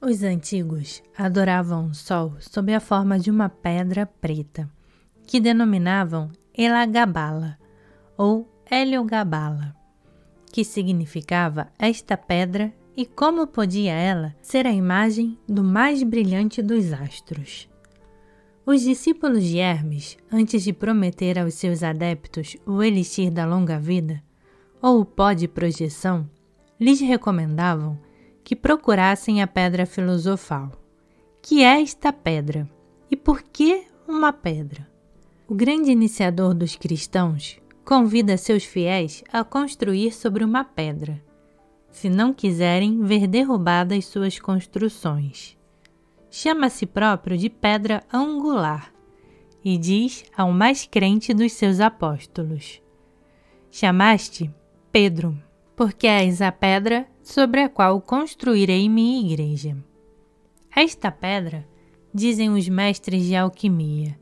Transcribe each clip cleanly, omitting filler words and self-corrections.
Os antigos adoravam o sol sob a forma de uma pedra preta, que denominavam Elagabala ou Heliogabala, que significava esta pedra e como podia ela ser a imagem do mais brilhante dos astros. Os discípulos de Hermes, antes de prometer aos seus adeptos o elixir da longa vida, ou o pó de projeção, lhes recomendavam que procurassem a pedra filosofal. Que é esta pedra? E por que uma pedra? O grande iniciador dos cristãos convida seus fiéis a construir sobre uma pedra, se não quiserem ver derrubadas suas construções. Chama a si próprio de pedra angular e diz ao mais crente dos seus apóstolos: chamaste Pedro, porque és a pedra sobre a qual construirei minha igreja. Esta pedra, dizem os mestres de alquimia,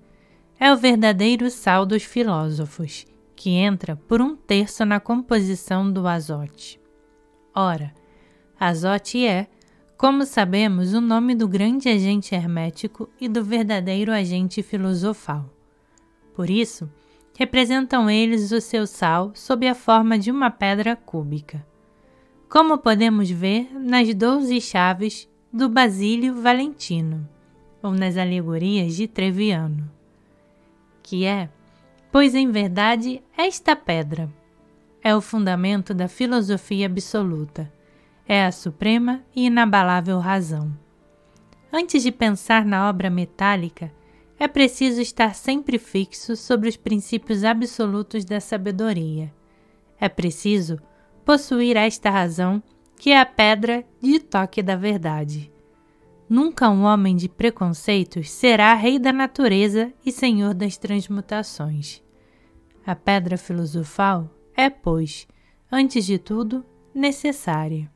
é o verdadeiro sal dos filósofos, que entra por 1/3 na composição do azote. Ora, azote é, como sabemos, o nome do grande agente hermético e do verdadeiro agente filosofal. Por isso, representam eles o seu sal sob a forma de uma pedra cúbica, como podemos ver nas 12 chaves do Basílio Valentino, ou nas alegorias de Treviano, que é, pois em verdade esta pedra é o fundamento da filosofia absoluta, é a suprema e inabalável razão. Antes de pensar na obra metálica, é preciso estar sempre fixo sobre os princípios absolutos da sabedoria. É preciso possuir esta razão, que é a pedra de toque da verdade. Nunca um homem de preconceitos será rei da natureza e senhor das transmutações. A pedra filosofal é, pois, antes de tudo, necessária.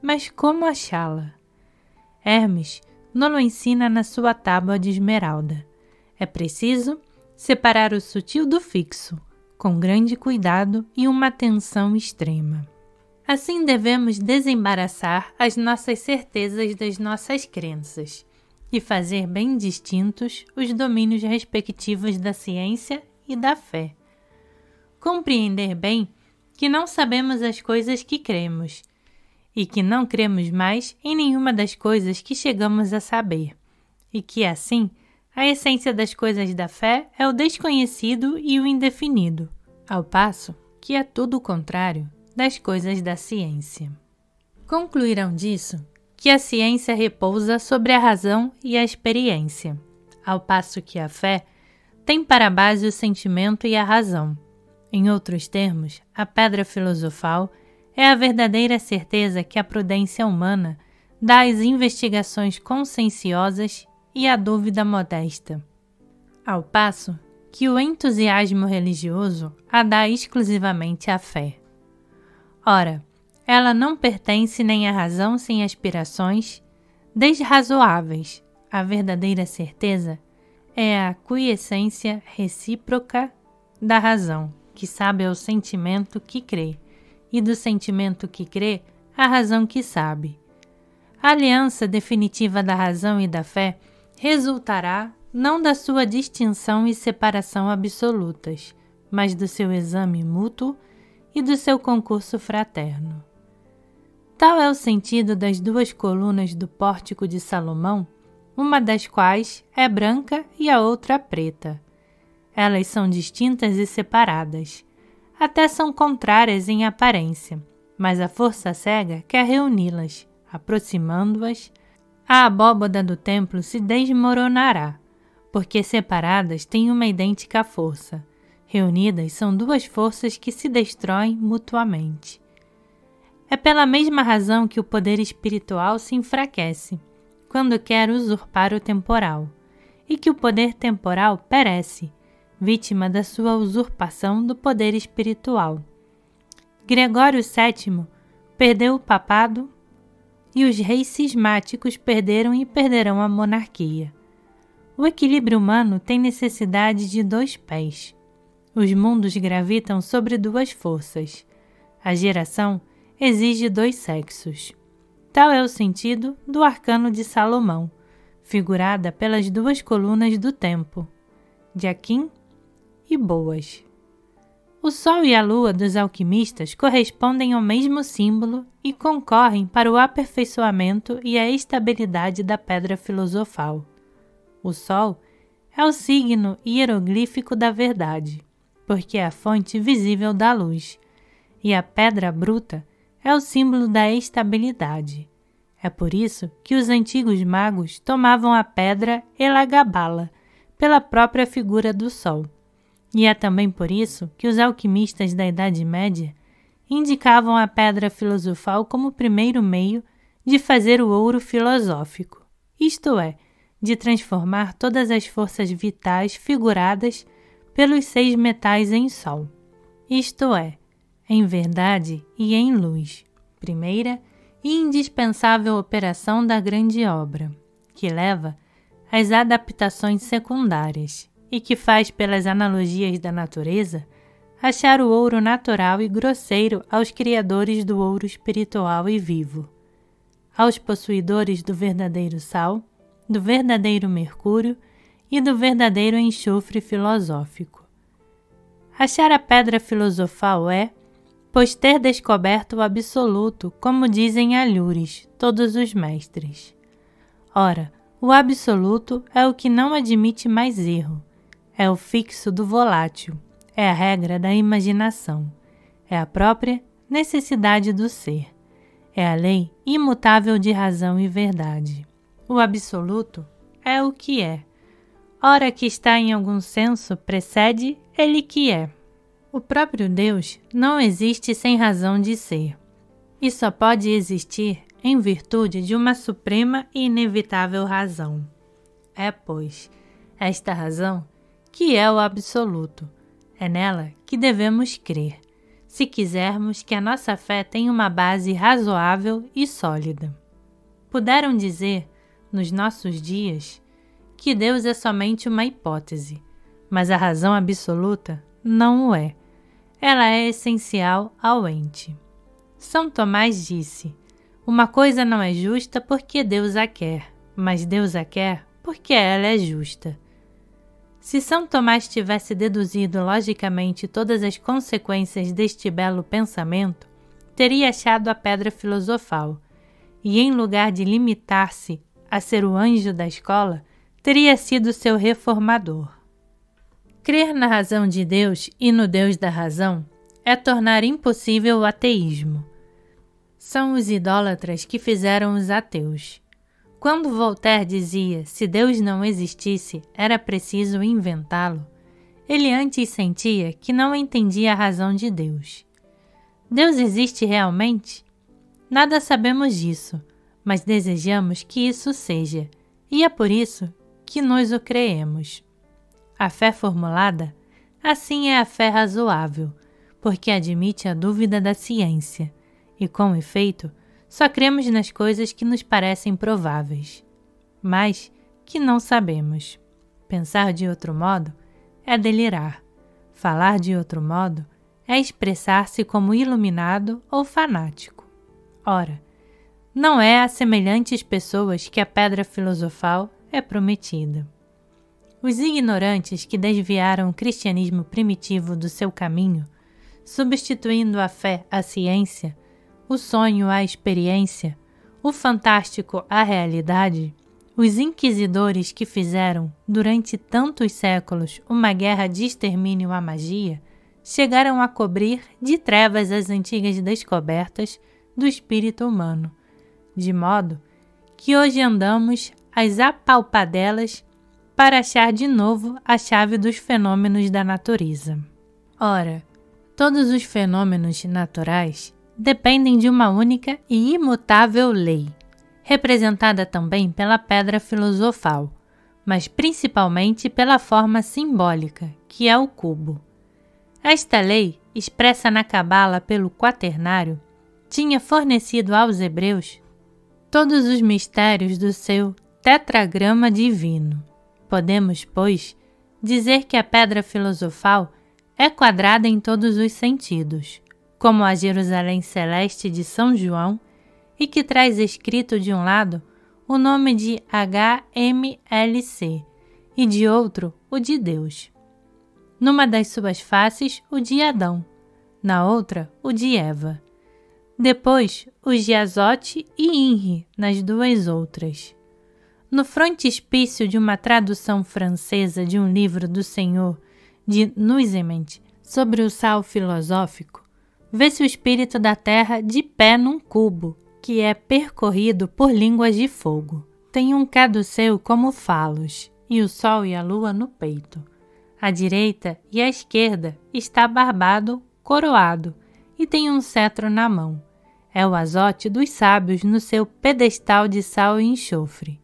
Mas como achá-la? Hermes nos ensina na sua tábua de esmeralda. É preciso separar o sutil do fixo, com grande cuidado e uma atenção extrema. Assim devemos desembaraçar as nossas certezas das nossas crenças e fazer bem distintos os domínios respectivos da ciência e da fé. Compreender bem que não sabemos as coisas que cremos e que não cremos mais em nenhuma das coisas que chegamos a saber, e que, assim, a essência das coisas da fé é o desconhecido e o indefinido, ao passo que é tudo o contrário das coisas da ciência. Concluirão disso que a ciência repousa sobre a razão e a experiência, ao passo que a fé tem para base o sentimento e a razão. Em outros termos, a pedra filosofal é a verdadeira certeza que a prudência humana dá às investigações conscienciosas e à dúvida modesta, ao passo que o entusiasmo religioso a dá exclusivamente à fé. Ora, ela não pertence nem à razão sem aspirações desrazoáveis. A verdadeira certeza é a aquiescência recíproca da razão, que sabe ao sentimento que crê, e do sentimento que crê, a razão que sabe. A aliança definitiva da razão e da fé resultará não da sua distinção e separação absolutas, mas do seu exame mútuo e do seu concurso fraterno. Tal é o sentido das 2 colunas do pórtico de Salomão, uma das quais é branca e a outra preta. Elas são distintas e separadas, até são contrárias em aparência, mas a força cega quer reuni-las, aproximando-as. A abóbada do templo se desmoronará, porque separadas têm uma idêntica força. Reunidas são 2 forças que se destroem mutuamente. É pela mesma razão que o poder espiritual se enfraquece, quando quer usurpar o temporal, e que o poder temporal perece, vítima da sua usurpação do poder espiritual. Gregório VII perdeu o papado e os reis cismáticos perderam e perderão a monarquia. O equilíbrio humano tem necessidade de 2 pés. Os mundos gravitam sobre 2 forças. A geração exige 2 sexos. Tal é o sentido do arcano de Salomão, figurada pelas duas colunas do tempo, Jaquim e Boas. O Sol e a Lua dos alquimistas correspondem ao mesmo símbolo e concorrem para o aperfeiçoamento e a estabilidade da pedra filosofal. O Sol é o signo hieroglífico da verdade, porque é a fonte visível da luz, e a pedra bruta é o símbolo da estabilidade. É por isso que os antigos magos tomavam a pedra Elagabala pela própria figura do Sol. E é também por isso que os alquimistas da Idade Média indicavam a pedra filosofal como o primeiro meio de fazer o ouro filosófico, isto é, de transformar todas as forças vitais figuradas pelos 6 metais em Sol, isto é, em verdade e em luz, primeira e indispensável operação da grande obra, que leva às adaptações secundárias e que faz, pelas analogias da natureza, achar o ouro natural e grosseiro aos criadores do ouro espiritual e vivo, aos possuidores do verdadeiro sal, do verdadeiro mercúrio e do verdadeiro enxofre filosófico. Achar a pedra filosofal é, pois ter descoberto o absoluto, como dizem alhures, todos os mestres. Ora, o absoluto é o que não admite mais erro, é o fixo do volátil, é a regra da imaginação, é a própria necessidade do ser, é a lei imutável de razão e verdade. O absoluto é o que é. Ora que está em algum senso, precede ele que é. O próprio Deus não existe sem razão de ser, e só pode existir em virtude de uma suprema e inevitável razão. É, pois, esta razão que é o absoluto. É nela que devemos crer, se quisermos que a nossa fé tenha uma base razoável e sólida. Puderam dizer, nos nossos dias, que Deus é somente uma hipótese, mas a razão absoluta não o é. Ela é essencial ao ente. São Tomás disse: uma coisa não é justa porque Deus a quer, mas Deus a quer porque ela é justa. Se São Tomás tivesse deduzido logicamente todas as consequências deste belo pensamento, teria achado a pedra filosofal, e em lugar de limitar-se a ser o anjo da escola, teria sido seu reformador. Crer na razão de Deus e no Deus da razão é tornar impossível o ateísmo. São os idólatras que fizeram os ateus. Quando Voltaire dizia se Deus não existisse, era preciso inventá-lo, ele antes sentia que não entendia a razão de Deus. Deus existe realmente? Nada sabemos disso, mas desejamos que isso seja, e é por isso que nós o creemos. A fé formulada, assim é a fé razoável, porque admite a dúvida da ciência, e com efeito, só cremos nas coisas que nos parecem prováveis, mas que não sabemos. Pensar de outro modo é delirar. Falar de outro modo é expressar-se como iluminado ou fanático. Ora, não é a semelhantes pessoas que a pedra filosofal é prometida. Os ignorantes que desviaram o cristianismo primitivo do seu caminho, substituindo a fé à ciência, o sonho à experiência, o fantástico à realidade, os inquisidores que fizeram, durante tantos séculos, uma guerra de extermínio à magia, chegaram a cobrir de trevas as antigas descobertas do espírito humano, de modo que hoje andamos às apalpadelas para achar de novo a chave dos fenômenos da natureza. Ora, todos os fenômenos naturais dependem de uma única e imutável lei, representada também pela pedra filosofal, mas principalmente pela forma simbólica, que é o cubo. Esta lei, expressa na Cabala pelo Quaternário, tinha fornecido aos hebreus todos os mistérios do seu tetragrama divino. Podemos, pois, dizer que a pedra filosofal é quadrada em todos os sentidos, como a Jerusalém Celeste de São João, e que traz escrito de um lado o nome de HMLC e de outro o de Deus. Numa das suas faces, o de Adão, na outra, o de Eva. Depois, os de Azote e Inri nas duas outras. No frontispício de uma tradução francesa de um livro do Senhor de Nuizement sobre o sal filosófico, vê-se o espírito da terra de pé num cubo, que é percorrido por línguas de fogo. Tem um caduceu como falos, e o sol e a lua no peito. À direita e à esquerda está barbado, coroado, e tem um cetro na mão. É o Azote dos sábios no seu pedestal de sal e enxofre.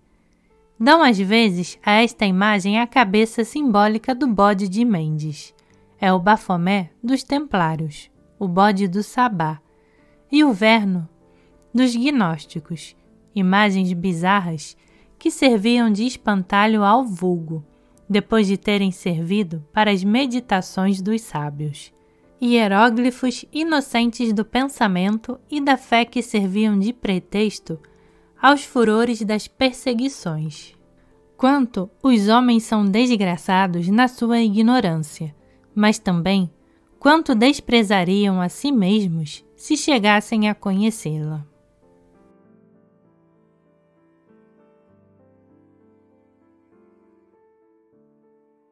Dão às vezes a esta imagem a cabeça simbólica do bode de Mendes. É o Bafomé dos Templários, o bode do Sabá, e o verno dos gnósticos, imagens bizarras que serviam de espantalho ao vulgo, depois de terem servido para as meditações dos sábios. Hieróglifos inocentes do pensamento e da fé que serviam de pretexto aos furores das perseguições. Quanto os homens são desgraçados na sua ignorância, mas também quanto desprezariam a si mesmos se chegassem a conhecê-la.